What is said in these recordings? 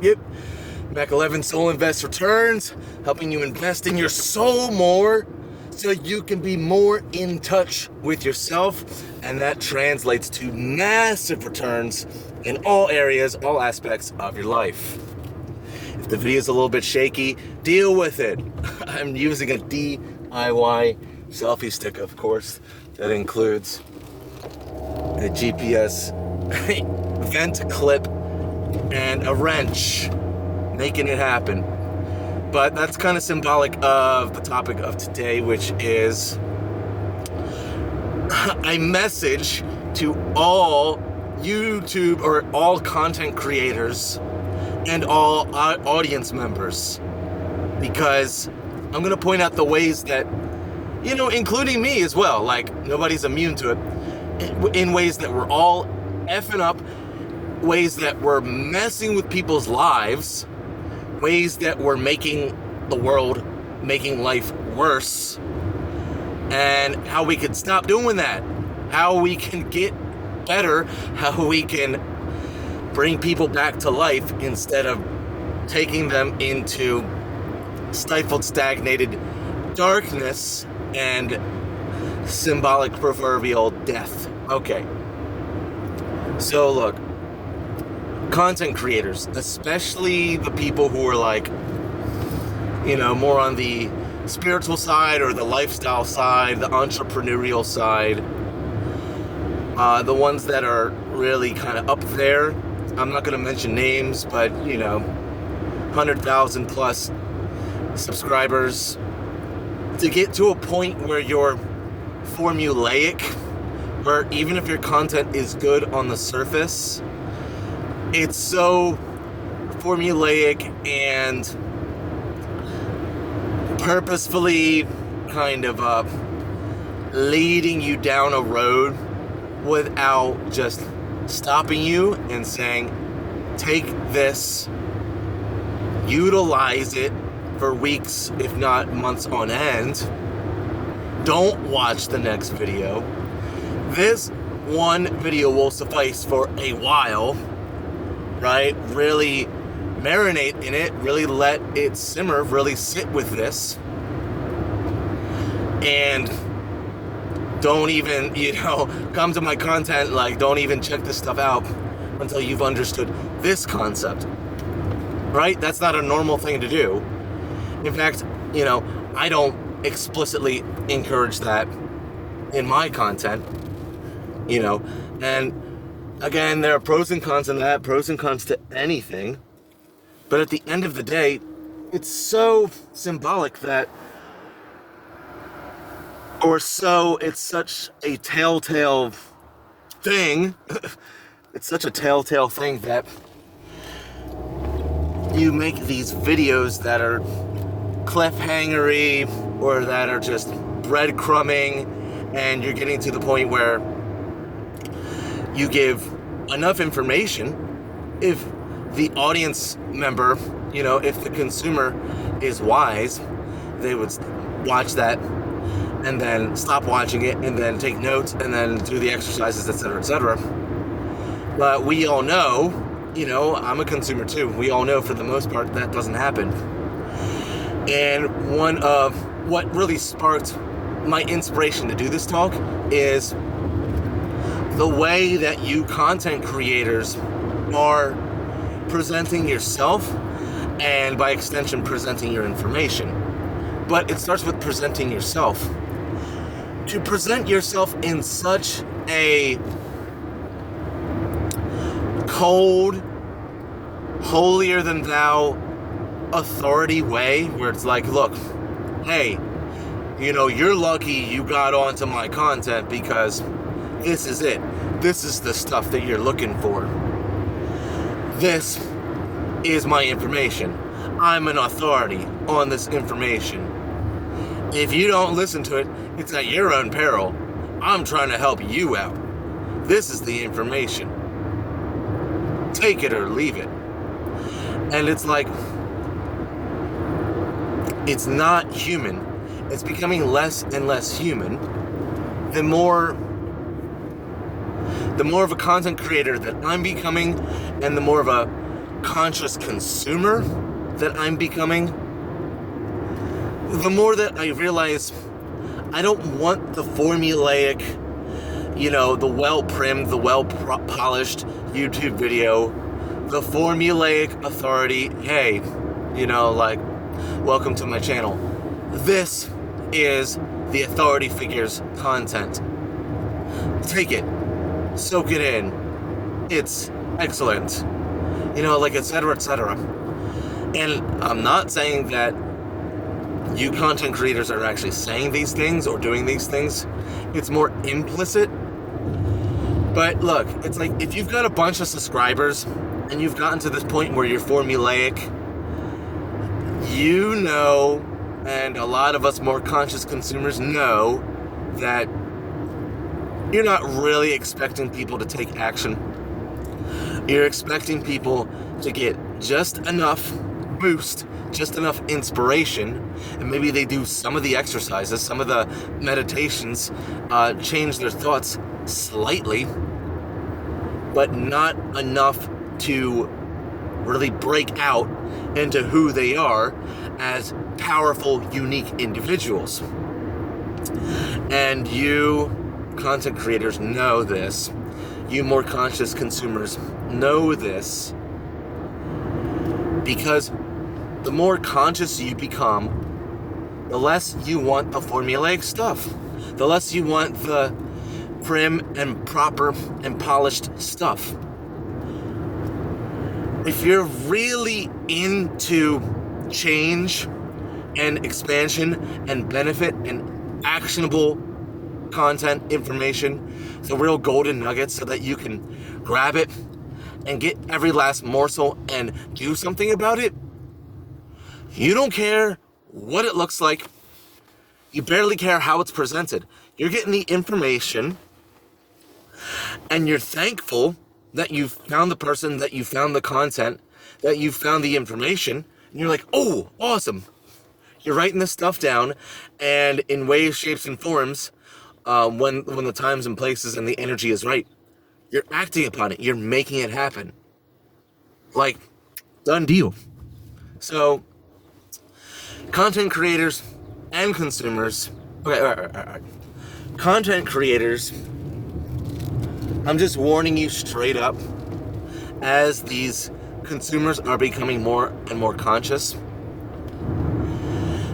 Yep. Mac 11 Soul Invest Returns, helping you invest in your soul more so you can be more in touch with yourself, and that translates to massive returns in all areas, all aspects of your life. If the video is a little bit shaky, deal with it. I'm using a DIY selfie stick, of course, that includes a GPS vent clip and a wrench, making it happen. But that's kind of symbolic of the topic of today, which is a message to all YouTube or all content creators and all audience members, because I'm going to point out the ways that, including me as well, like nobody's immune to it, in ways that we're all effing up, ways that we're messing with people's lives, ways that we're making the world, making life worse, and how we can stop doing that, how we can get better, how we can bring people back to life instead of taking them into stifled, stagnated darkness and symbolic proverbial death. Okay. So look, content creators, especially the people who are like, more on the spiritual side or the lifestyle side, the entrepreneurial side, the ones that are really kind of up there. I'm not going to mention names, but 100,000 plus subscribers, to get to a point where you're formulaic, where even if your content is good on the surface, it's so formulaic and purposefully kind of leading you down a road without just stopping you and saying, take this, utilize it for weeks, if not months on end. Don't watch the next video. This one video will suffice for a while, right? Really marinate in it, really let it simmer, really sit with this. And don't even, come to my content, don't even check this stuff out until you've understood this concept, right? That's not a normal thing to do. In fact, I don't explicitly encourage that in my content, and again, there are pros and cons in that, pros and cons to anything, but at the end of the day, it's so symbolic that, it's such a telltale thing. It's such a telltale thing that you make these videos that are cliffhangery or that are just breadcrumbing, and you're getting to the point where you give enough information. If the audience member, if the consumer is wise, they would watch that and then stop watching it and then take notes and then do the exercises, etc., etc. But we all know, I'm a consumer too, we all know for the most part that doesn't happen. And one of what really sparked my inspiration to do this talk is the way that you content creators are presenting yourself, and by extension presenting your information. But it starts with presenting yourself. To present yourself in such a cold, holier than thou authority way, where it's like, look, hey, you're lucky you got onto my content because this is it. This is the stuff that you're looking for. This is my information. I'm an authority on this information. If you don't listen to it, it's at your own peril. I'm trying to help you out. This is the information. Take it or leave it. And it's like, it's not human. It's becoming less and less human. The more of a content creator that I'm becoming, and the more of a conscious consumer that I'm becoming, the more that I realize I don't want the formulaic, the well-primed, the well-polished YouTube video, the formulaic authority, hey, welcome to my channel. This is the authority figure's content. Take it, soak it in, it's excellent, etc., etc. And I'm not saying that you content creators are actually saying these things or doing these things. It's more implicit. But look, it's like if you've got a bunch of subscribers and you've gotten to this point where you're formulaic, and a lot of us more conscious consumers know that you're not really expecting people to take action. You're expecting people to get just enough boost, just enough inspiration, and maybe they do some of the exercises, some of the meditations, change their thoughts slightly, but not enough to really break out into who they are as powerful, unique individuals. And you content creators know this. You more conscious consumers know this, because the more conscious you become, the less you want the formulaic stuff. The less you want the prim and proper and polished stuff. If you're really into change and expansion and benefit and actionable content, information, the real golden nuggets so that you can grab it and get every last morsel and do something about it, you don't care what it looks like. You barely care how it's presented. You're getting the information, and you're thankful that you found the person, that you found the content, that you found the information, and you're like, oh, awesome. You're writing this stuff down, and in ways, shapes, and forms, when the times and places and the energy is right, you're acting upon it. You're making it happen. Like, done deal. So, content creators and consumers, okay, content creators, I'm just warning you straight up, as these consumers are becoming more and more conscious,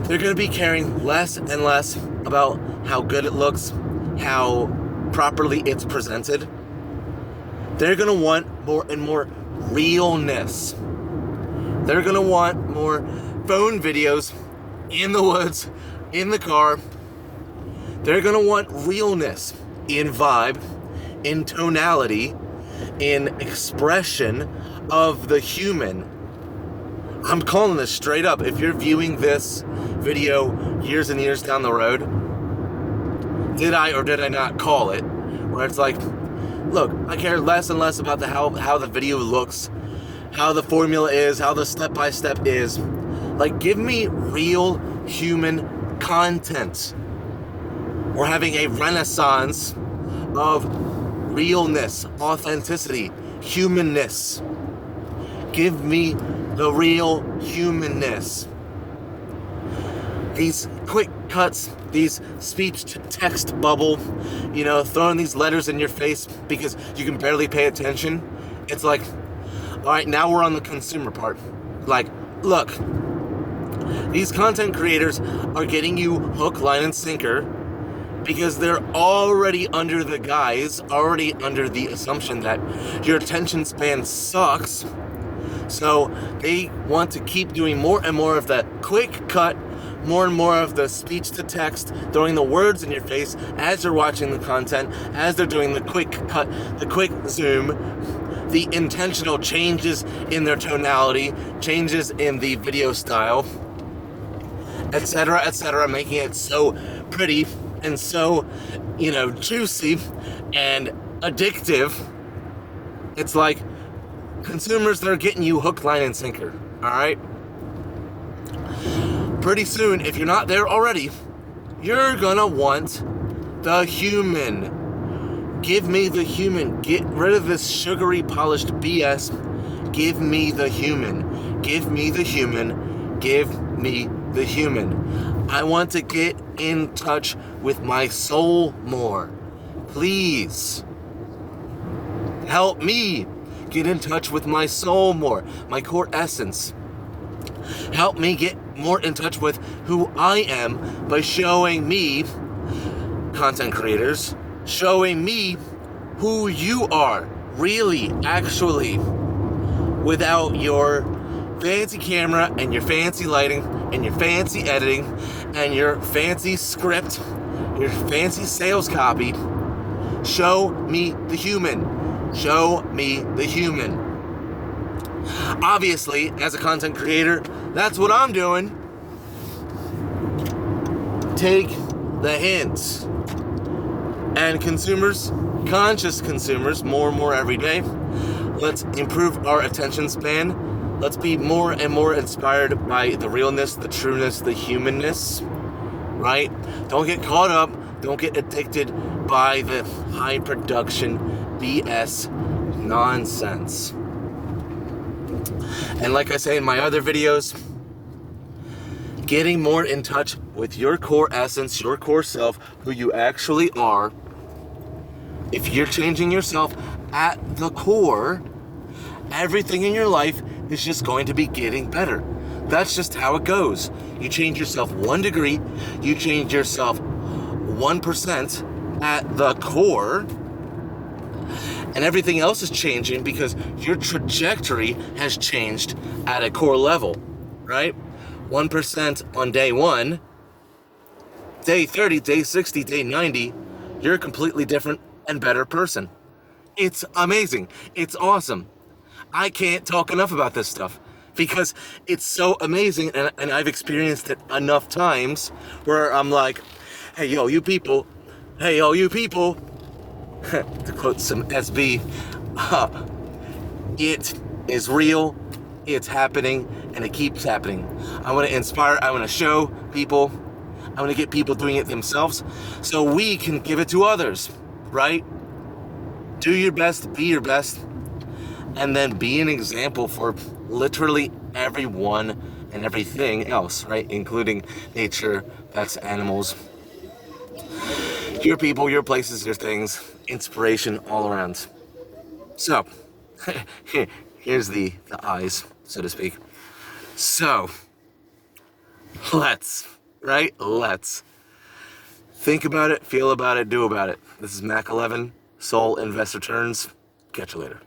they're going to be caring less and less about how good it looks, how properly it's presented. They're going to want more and more realness. They're going to want more phone videos in the woods, in the car. They're going to want realness in vibe, in tonality, in expression of the human. I'm calling this straight up. If you're viewing this video years and years down the road, did I or did I not call it? Where it's like, look, I care less and less about how the video looks, how the formula is, how the step-by-step is. Like, give me real human content. We're having a renaissance of realness, authenticity, humanness. Give me the real humanness. These quick cuts, these speech-to-text bubble, throwing these letters in your face because you can barely pay attention. It's like, all right, now we're on the consumer part. Like, look, these content creators are getting you hook, line, and sinker because they're already under the guise, already under the assumption that your attention span sucks. So they want to keep doing more and more of that quick cut, more and more of the speech to text, throwing the words in your face as you're watching the content, as they're doing the quick cut, the quick zoom, the intentional changes in their tonality, changes in the video style, etc., making it so pretty and so, juicy and addictive. It's like consumers that are getting you hook, line, and sinker, all right? Pretty soon, if you're not there already, you're gonna want the human. Give me the human. Get rid of this sugary, polished BS. Give me the human. Give me the human. Give me the human. I want to get in touch with my soul more. Please. Help me get in touch with my soul more, my core essence. Help me get more in touch with who I am by showing me, content creators, showing me who you are, really, actually, without your fancy camera and your fancy lighting and your fancy editing and your fancy script, your fancy sales copy. Show me the human. Show me the human. Obviously, as a content creator, that's what I'm doing. Take the hints. And consumers, conscious consumers, more and more every day, let's improve our attention span. Let's be more and more inspired by the realness, the trueness, the humanness, right? Don't get caught up. Don't get addicted by the high production BS nonsense. And like I say in my other videos, getting more in touch with your core essence, your core self, who you actually are. If you're changing yourself at the core, everything in your life is just going to be getting better. That's just how it goes. You change yourself 1 degree, you change yourself 1% at the core, and everything else is changing because your trajectory has changed at a core level, right? 1% on day 1, day 30, day 60, day 90, you're a completely different and better person. It's amazing. It's awesome. I can't talk enough about this stuff because it's so amazing, and I've experienced it enough times where I'm like, hey, yo, you people. Hey, yo, you people. To quote some SB, it is real, it's happening, and it keeps happening. I want to inspire, I want to show people, I want to get people doing it themselves so we can give it to others, right? Do your best, be your best, and then be an example for literally everyone and everything else, right? Including nature, pets, animals, your people, your places, your things, inspiration all around. So, here's the eyes, so to speak. So, let's think about it, feel about it, do about it. This is Mac 11, Soul Invest Returns. Catch you later.